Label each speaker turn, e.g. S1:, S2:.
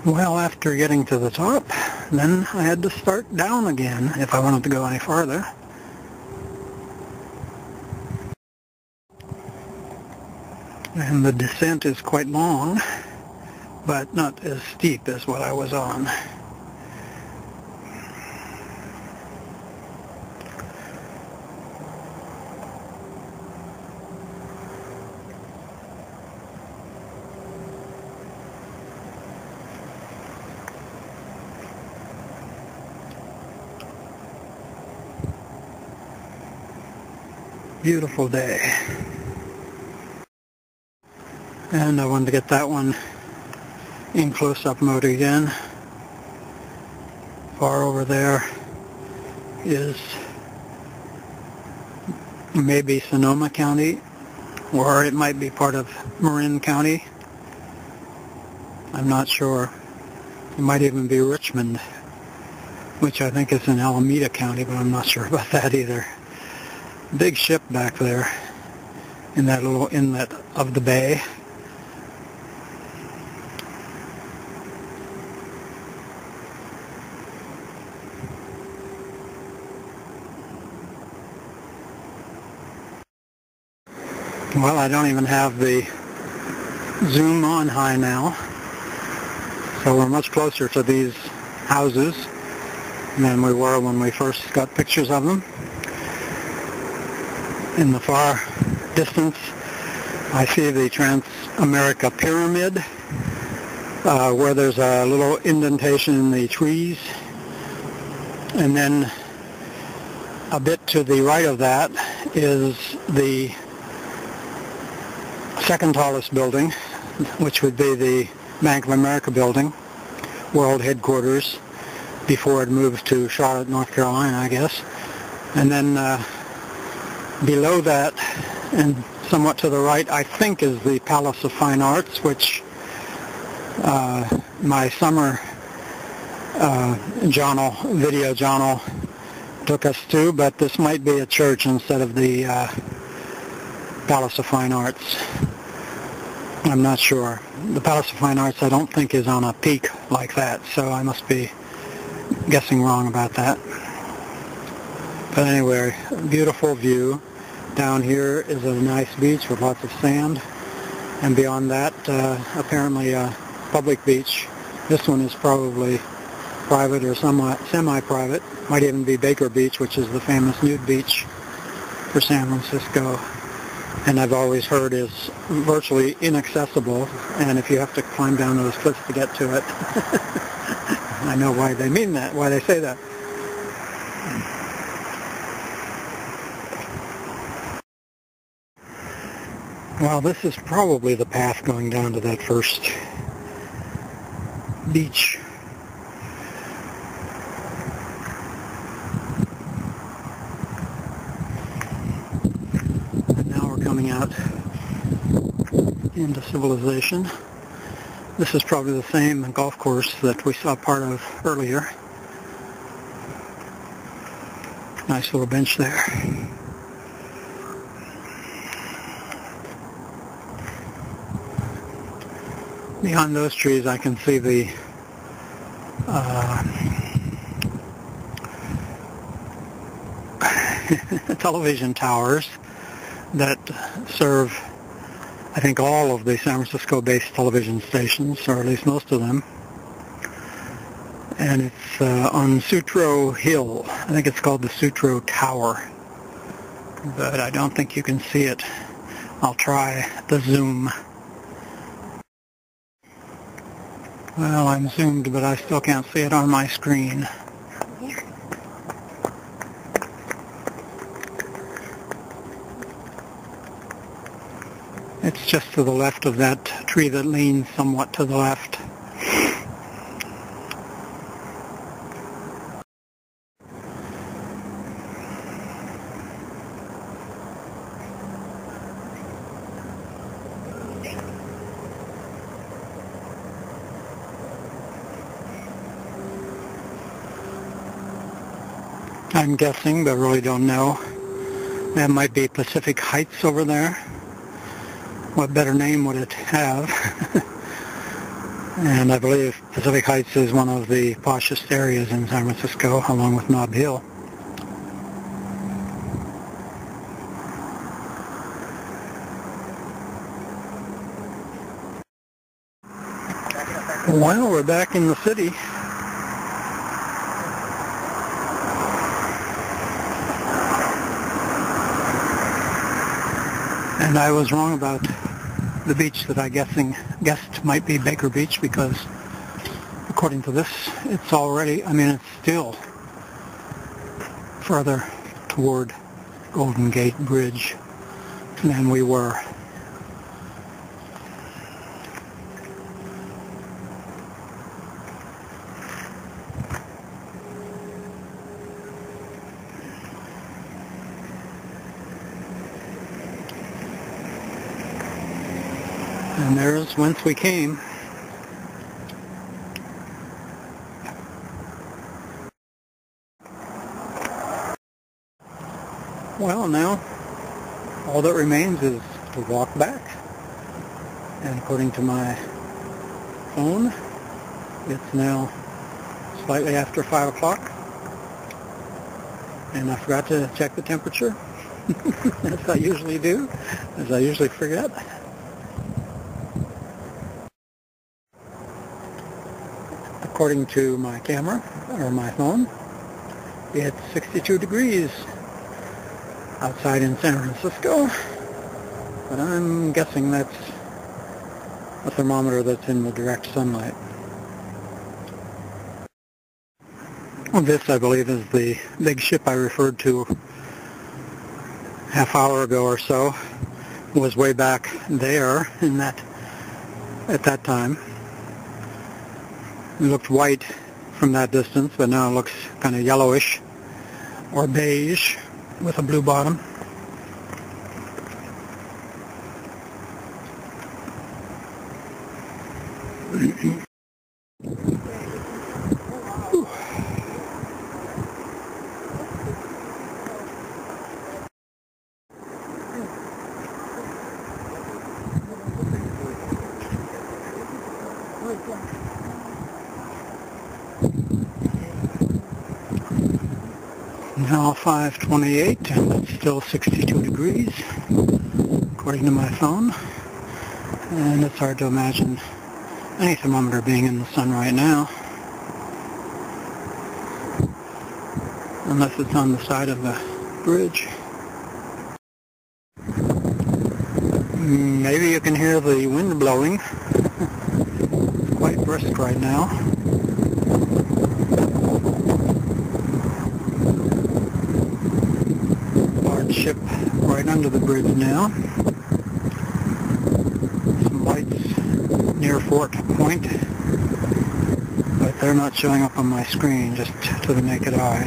S1: Well, after getting to the top, then I had to start down again if I wanted to go any farther. And the descent is quite long, but not as steep as what I was on. Beautiful day. And I wanted to get that one in close-up mode again. Far over there is maybe Sonoma County, or it might be part of Marin County. I'm not sure. It might even be Richmond, which I think is in Alameda County, but I'm not sure about that either. Big ship back there in that little inlet of the bay. Well, I don't even have the zoom on high now, so we're much closer to these houses than we were when we first got pictures of them. In the far distance, I see the Trans-America Pyramid, where there's a little indentation in the trees, and then a bit to the right of that is the second tallest building, which would be the Bank of America building, world headquarters, before it moved to Charlotte, North Carolina, I guess. And then below that, and somewhat to the right, I think is the Palace of Fine Arts, which my summer video journal took us to, but this might be a church instead of the Palace of Fine Arts. I'm not sure. The Palace of Fine Arts I don't think is on a peak like that, so I must be guessing wrong about that. But anyway, beautiful view. Down here is a nice beach with lots of sand, and beyond that apparently a public beach. This one is probably private or somewhat semi-private. Might even be Baker Beach, which is the famous nude beach for San Francisco, and I've always heard is virtually inaccessible, and if you have to climb down those cliffs to get to it. I know why they mean that, why they say that. Well, this is probably the path going down to that first beach. And now we're coming out into civilization. This is probably the same golf course that we saw part of earlier. Nice little bench there. Beyond those trees I can see the television towers that serve, I think, all of the San Francisco-based television stations, or at least most of them. And it's on Sutro Hill. I think it's called the Sutro Tower, but I don't think you can see it. I'll try the zoom. Well, I'm zoomed, but I still can't see it on my screen. It's just to the left of that tree that leans somewhat to the left. I'm guessing, but really don't know. That might be Pacific Heights over there. What better name would it have? And I believe Pacific Heights is one of the poshest areas in San Francisco, along with Nob Hill. Well, we're back in the city. And I was wrong about the beach that I guessed might be Baker Beach, because according to this, it's still further toward Golden Gate Bridge than we were. And there's whence we came. Well, now all that remains is to walk back. And according to my phone, it's now slightly after 5 o'clock. And I forgot to check the temperature, as I usually do, as I usually forget. According to my camera, or my phone, it's 62 degrees outside in San Francisco, but I'm guessing that's a thermometer that's in the direct sunlight. Well, this, I believe, is the big ship I referred to half hour ago or so. It was way back there at that time. It looked white from that distance, but now it looks kind of yellowish or beige with a blue bottom. Now 5:28, and it's still 62 degrees, according to my phone. And it's hard to imagine any thermometer being in the sun right now, unless it's on the side of the bridge. Maybe you can hear the wind blowing. It's quite brisk right now. Ship right under the bridge now. Some lights near Fort Point, but they're not showing up on my screen, just to the naked eye.